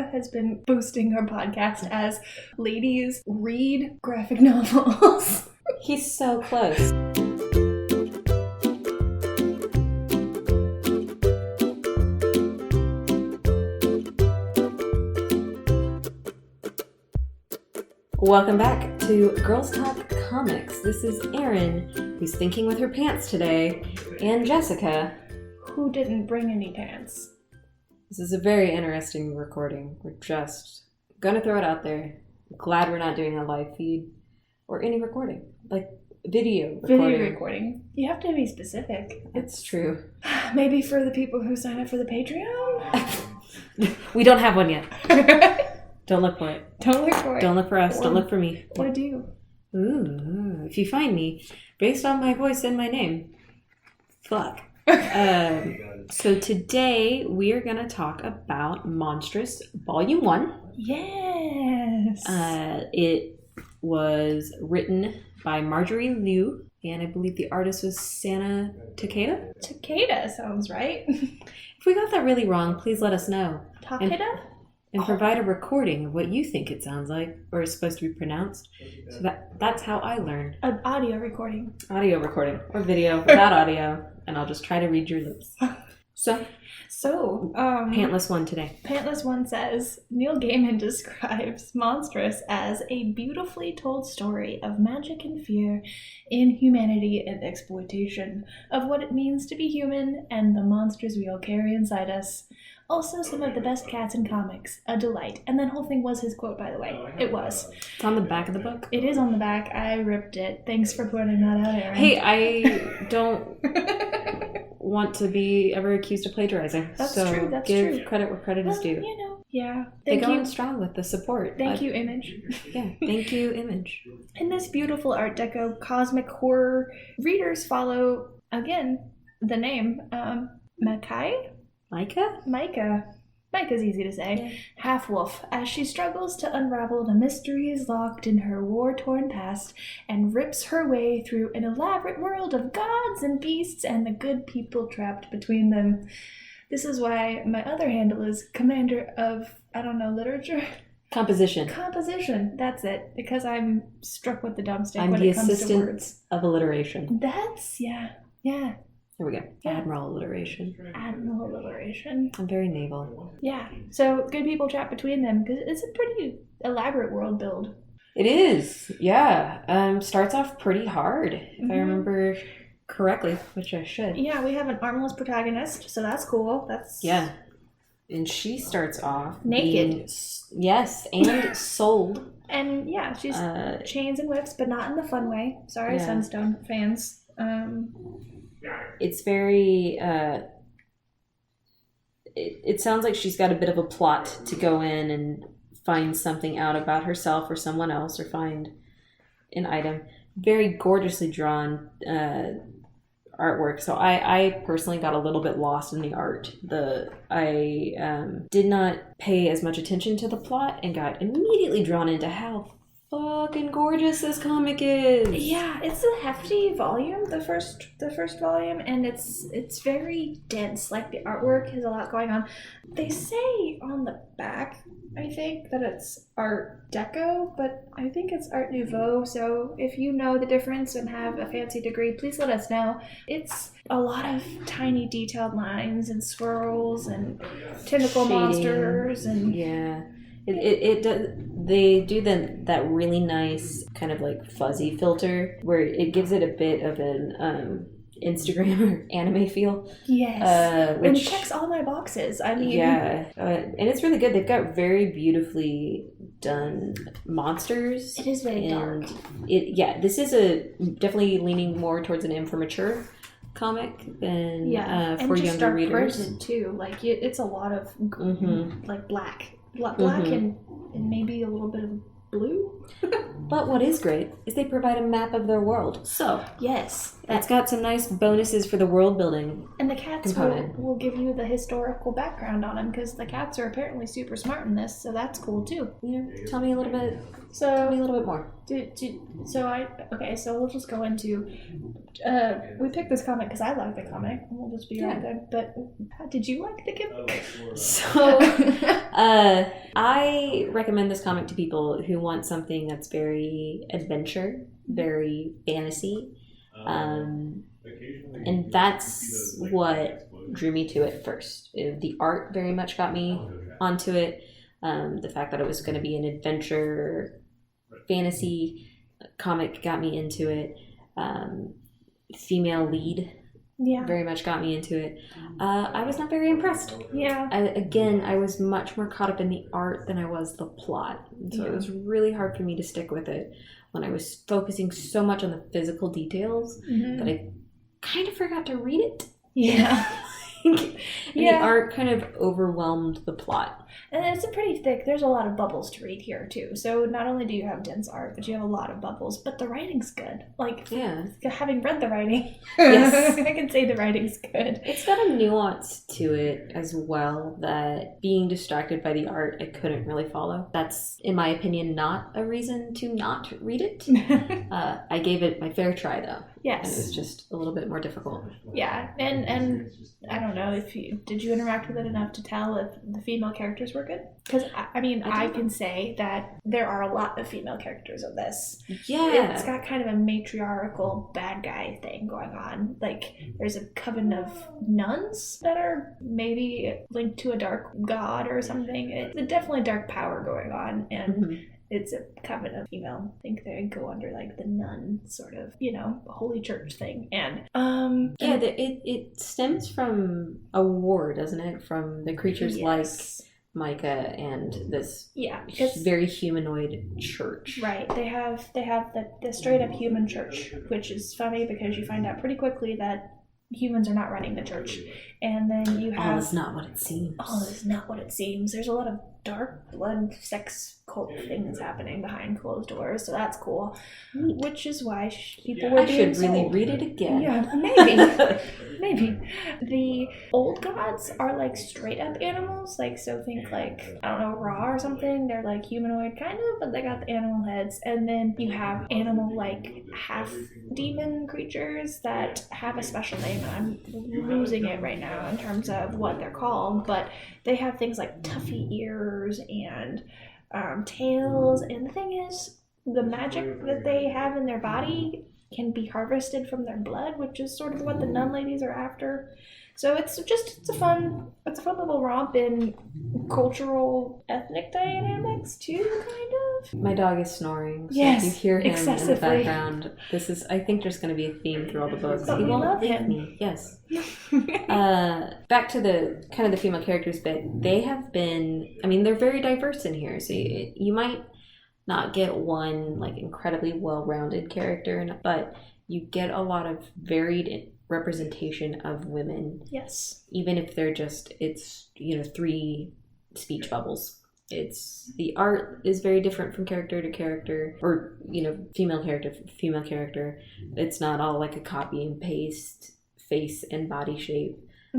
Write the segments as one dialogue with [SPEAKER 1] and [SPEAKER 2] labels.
[SPEAKER 1] Jessica has been boosting her podcast as ladies read graphic novels.
[SPEAKER 2] He's so close. Welcome back to Girls Talk Comics. This is Erin, who's thinking with her pants today, and Jessica,
[SPEAKER 1] who didn't bring any pants.
[SPEAKER 2] This is a very interesting recording. We're just gonna throw it out there. I'm glad we're not doing a live feed or any recording, like video recording.
[SPEAKER 1] Video recording. You have to be specific.
[SPEAKER 2] It's true.
[SPEAKER 1] Maybe for the people who sign up for the Patreon?
[SPEAKER 2] We don't have one yet. Don't look for it.
[SPEAKER 1] Don't look for it.
[SPEAKER 2] Don't look for us. Don't look for me.
[SPEAKER 1] Or do.
[SPEAKER 2] Ooh, if you find me, based on my voice and my name, fuck. So today we are going to talk about Monstress Volume 1.
[SPEAKER 1] Yes.
[SPEAKER 2] It was written by Marjorie Liu, and I believe the artist was Takeda?
[SPEAKER 1] Takeda sounds right.
[SPEAKER 2] If we got that really wrong, please let us know.
[SPEAKER 1] Takeda?
[SPEAKER 2] And provide a recording of what you think it sounds like or is supposed to be pronounced. So that's how I learn.
[SPEAKER 1] An audio recording.
[SPEAKER 2] Audio recording or video without audio, and I'll just try to read your lips. So Pantless One today.
[SPEAKER 1] Pantless One says, Neil Gaiman describes Monstress as a beautifully told story of magic and fear, inhumanity and exploitation, of what it means to be human and the monsters we all carry inside us. Also, some of the best cats in comics. A delight. And that whole thing was his quote, by the way. It was.
[SPEAKER 2] It's on the back of the book?
[SPEAKER 1] It is on the back. I ripped it. Thanks for pointing that out, Erin.
[SPEAKER 2] Hey, I don't want to be ever accused of plagiarizing.
[SPEAKER 1] That's true. That's
[SPEAKER 2] give
[SPEAKER 1] true.
[SPEAKER 2] Credit where credit is due.
[SPEAKER 1] You know, yeah.
[SPEAKER 2] They're going strong with the support.
[SPEAKER 1] Thank you, Image.
[SPEAKER 2] Yeah, thank you, Image.
[SPEAKER 1] In this beautiful Art Deco cosmic horror, readers follow, again, the name, Micah? Micah's easy to say. Yeah. Half-wolf, as she struggles to unravel the mysteries locked in her war-torn past and rips her way through an elaborate world of gods and beasts and the good people trapped between them. This is why my other handle is Commander of, Literature?
[SPEAKER 2] Composition,
[SPEAKER 1] that's it. Because I'm struck with the dumbstick
[SPEAKER 2] I'm
[SPEAKER 1] when
[SPEAKER 2] the
[SPEAKER 1] it comes to words.
[SPEAKER 2] assistant of alliteration.
[SPEAKER 1] Yeah.
[SPEAKER 2] There we go. Admiral alliteration.
[SPEAKER 1] I'm
[SPEAKER 2] very naval.
[SPEAKER 1] Yeah. So good people trapped between them because it's a pretty elaborate world build.
[SPEAKER 2] It is. Yeah. Starts off pretty hard, if I remember correctly, which I should.
[SPEAKER 1] Yeah, we have an armless protagonist, so that's cool.
[SPEAKER 2] Yeah. And she starts off
[SPEAKER 1] naked.
[SPEAKER 2] Yes, and sold.
[SPEAKER 1] And yeah, she's chains and whips, but not in the fun way. Sorry, Sunstone fans.
[SPEAKER 2] It's very, it sounds like she's got a bit of a plot to go in and find something out about herself or someone else or find an item. Very gorgeously drawn artwork. So I personally got a little bit lost in the art. I did not pay as much attention to the plot and got immediately drawn into how fucking gorgeous this comic is.
[SPEAKER 1] Yeah, it's a hefty volume, the first volume, and it's very dense. Like, the artwork has a lot going on. They say on the back, I think, that it's Art Deco, but I think it's Art Nouveau. So if you know the difference and have a fancy degree, please let us know. It's a lot of tiny detailed lines and swirls and tentacle
[SPEAKER 2] shading.
[SPEAKER 1] Monsters and
[SPEAKER 2] They do that really nice kind of like fuzzy filter where it gives it a bit of an Instagram or anime feel.
[SPEAKER 1] Yes, and it checks all my boxes. I mean,
[SPEAKER 2] yeah, and it's really good. They've got very beautifully done monsters.
[SPEAKER 1] It is very dark.
[SPEAKER 2] This is definitely leaning more towards an immature comic than for younger readers.
[SPEAKER 1] Printed too. Like, it's a lot of like black and maybe a little bit of blue.
[SPEAKER 2] But what is great is they provide a map of their world. So
[SPEAKER 1] yes,
[SPEAKER 2] it's got some nice bonuses for the world building.
[SPEAKER 1] And the cats will give you the historical background on them because the cats are apparently super smart in this, so that's cool too.
[SPEAKER 2] Tell me a little bit.
[SPEAKER 1] Tell
[SPEAKER 2] me a little bit more.
[SPEAKER 1] So we'll just go into. We picked this comic because I like the comic. We'll just be right there. But did you like the comic?
[SPEAKER 2] So, I recommend this comic to people who want something that's very adventure, very fantasy. And that's what drew me to it first. The art very much got me onto it. The fact that it was going to be an adventure fantasy comic got me into it. Female lead very much got me into it. I was not very impressed. I was much more caught up in the art than I was the plot. And so it was really hard for me to stick with it when I was focusing so much on the physical details that I kind of forgot to read it. The art kind of overwhelmed the plot.
[SPEAKER 1] And it's pretty thick. There's a lot of bubbles to read here, too. So not only do you have dense art, but you have a lot of bubbles. But the writing's good. Having read the writing, I can say the writing's good.
[SPEAKER 2] It's got a nuance to it as well that being distracted by the art, I couldn't really follow. That's, in my opinion, not a reason to not read it. I gave it my fair try, though.
[SPEAKER 1] Yes.
[SPEAKER 2] And it was just a little bit more difficult.
[SPEAKER 1] Yeah, and I don't know did you interact with it enough to tell if the female characters were good? Because, I can say that there are a lot of female characters in this.
[SPEAKER 2] Yeah.
[SPEAKER 1] It's got kind of a matriarchal bad guy thing going on. Like, there's a coven of nuns that are maybe linked to a dark god or something. It's definitely dark power going on, and it's a coven of female. I think they go under like the nun sort of, holy church thing. And
[SPEAKER 2] it stems from a war, doesn't it? From the creatures like Micah and this very humanoid church.
[SPEAKER 1] Right. They have the straight up human church, which is funny because you find out pretty quickly that humans are not running the church. And then you have...
[SPEAKER 2] All is not what it seems.
[SPEAKER 1] All is not what it seems. There's a lot of dark blood sex cult things happening behind closed doors, so that's cool. Which is why people were being sold.
[SPEAKER 2] Really read it again.
[SPEAKER 1] Yeah, maybe. Maybe. The old gods are like straight up animals, so think like, I don't know, Ra or something. They're like humanoid kind of, but they got the animal heads. And then you have animal like half demon creatures that have a special name. I'm losing it right now in terms of what they're called, but they have things like tuffy ears and tails, and the thing is, the magic that they have in their body can be harvested from their blood, which is sort of what the nun ladies are after. So it's a fun little romp in cultural ethnic dynamics too, kind of.
[SPEAKER 2] My dog is snoring, so
[SPEAKER 1] yes,
[SPEAKER 2] if you hear him in the background, I think there's going to be a theme through all the books.
[SPEAKER 1] But we love him.
[SPEAKER 2] Yes. Back to the kind of the female characters bit. They have been, they're very diverse in here, so you might not get one like incredibly well-rounded character, but you get a lot of varied representation of women.
[SPEAKER 1] Yes.
[SPEAKER 2] Even if they're it's 3 speech bubbles. The art is very different from character to character, or female character to female character. It's not all like a copy and paste face and body shape.
[SPEAKER 1] I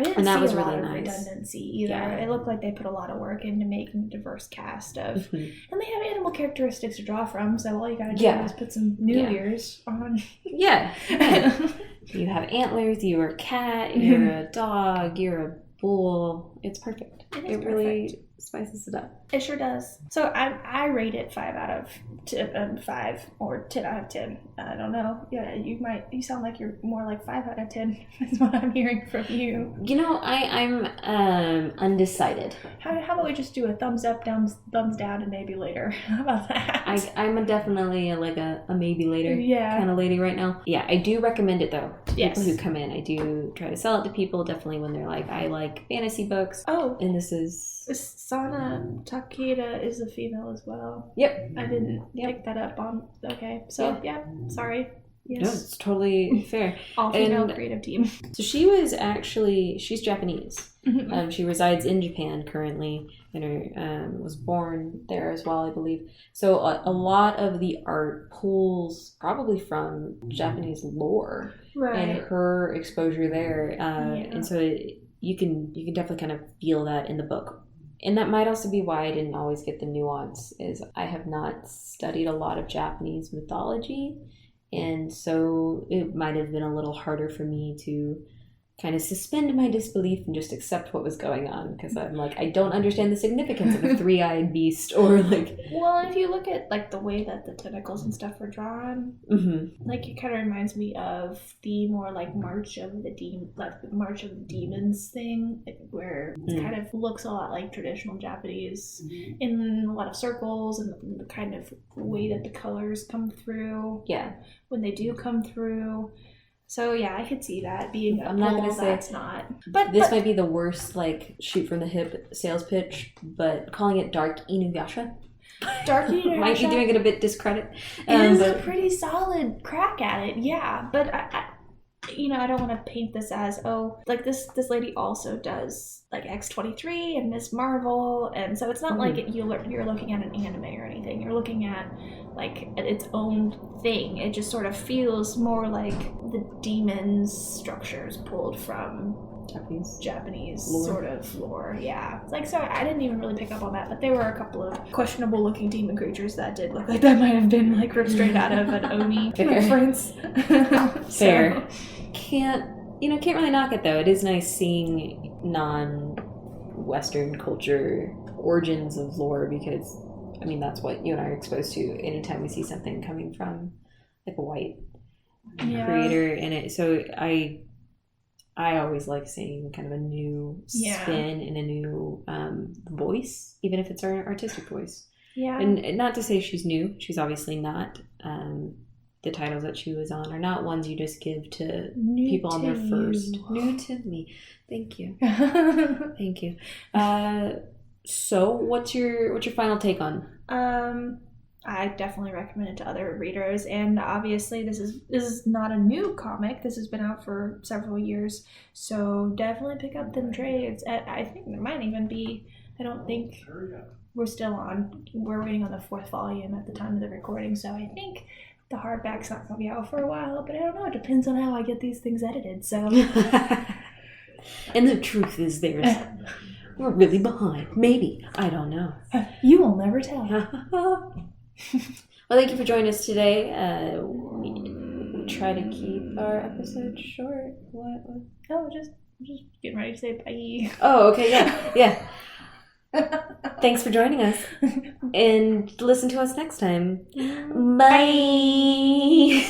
[SPEAKER 1] didn't
[SPEAKER 2] and that
[SPEAKER 1] see
[SPEAKER 2] was
[SPEAKER 1] a lot
[SPEAKER 2] really
[SPEAKER 1] of
[SPEAKER 2] nice.
[SPEAKER 1] Redundancy either.
[SPEAKER 2] Yeah.
[SPEAKER 1] It looked like they put a lot of work into making a diverse cast of, and they have animal characteristics to draw from. So all you gotta do is put some new ears on.
[SPEAKER 2] Yeah. You have antlers. You're a cat. You're a dog. You're a bull. It's perfect. It really spices it up.
[SPEAKER 1] It sure does. So I rate it 5 out of 5 or 10 out of 10. I don't know. Yeah, you sound like you're more like 5 out of 10. Is what I'm hearing from you.
[SPEAKER 2] I'm undecided.
[SPEAKER 1] How about we just do a thumbs up, thumbs down, and maybe later? How about that?
[SPEAKER 2] I'm definitely a maybe later kind of lady right now. Yeah, I do recommend it though to people who come in. I do try to sell it to people definitely when they're like, I like fantasy books.
[SPEAKER 1] Oh,
[SPEAKER 2] and this is
[SPEAKER 1] Sana Takeda is a female as well.
[SPEAKER 2] Yep.
[SPEAKER 1] I didn't pick that up on. Okay, so sorry. Yes.
[SPEAKER 2] No, it's totally fair.
[SPEAKER 1] All female creative team.
[SPEAKER 2] So she's Japanese. She resides in Japan currently, and was born there as well, I believe. So a lot of the art pulls probably from Japanese lore and her exposure there, and so you can definitely kind of feel that in the book. And that might also be why I didn't always get the nuance, is I have not studied a lot of Japanese mythology, and so it might have been a little harder for me to kind of suspend my disbelief and just accept what was going on, because I'm like, I don't understand the significance of a three-eyed beast, or like...
[SPEAKER 1] Well, if you look at like the way that the tentacles and stuff were drawn, like it kind of reminds me of the more like March of the Demons thing, where it kind of looks a lot like traditional Japanese in a lot of circles, and the kind of way that the colors come through.
[SPEAKER 2] Yeah.
[SPEAKER 1] When they do come through. So yeah, I could see that being
[SPEAKER 2] I'm not going to say
[SPEAKER 1] it's not. But
[SPEAKER 2] this might be the worst like shoot from the hip sales pitch, but calling it Dark Inuyasha.
[SPEAKER 1] Dark Inuyasha
[SPEAKER 2] might be doing it a bit discredit.
[SPEAKER 1] It is a pretty solid crack at it, yeah. But I don't want to paint this as like this lady also does like X-23 and Miss Marvel, and so it's not like you're looking at an anime or anything. You're looking at like its own thing. It just sort of feels more like the demons structures pulled from Japanese lore. Sort of lore, yeah. Like, so I didn't even really pick up on that, but there were a couple of questionable looking demon creatures that did look like that might have been like ripped straight out of an Oni reference.
[SPEAKER 2] Fair. Can't really knock it though. It is nice seeing non-Western culture origins of lore, because I mean that's what you and I are exposed to anytime we see something coming from like a white creator in it. So I always like seeing kind of a new spin and a new voice, even if it's our artistic voice. Yeah. And not to say she's new. She's obviously not. The titles that she was on are not ones you just give to people on their first. New to me. Thank you. Thank you. So what's your final take on?
[SPEAKER 1] I definitely recommend it to other readers, and obviously this is not a new comic. This has been out for several years, so definitely pick up them trades. I think there might even be, I don't think we're waiting on the 4th volume at the time of the recording, so I think the hardback's not going to be out for a while, but I don't know, it depends on how I get these things edited, so.
[SPEAKER 2] And the truth is we're really behind. Maybe. I don't know.
[SPEAKER 1] You will never tell.
[SPEAKER 2] Well, thank you for joining us today. We try to keep our episodes short. What?
[SPEAKER 1] Oh, just getting ready to say bye.
[SPEAKER 2] Oh, okay, yeah. Thanks for joining us. And listen to us next time. Bye.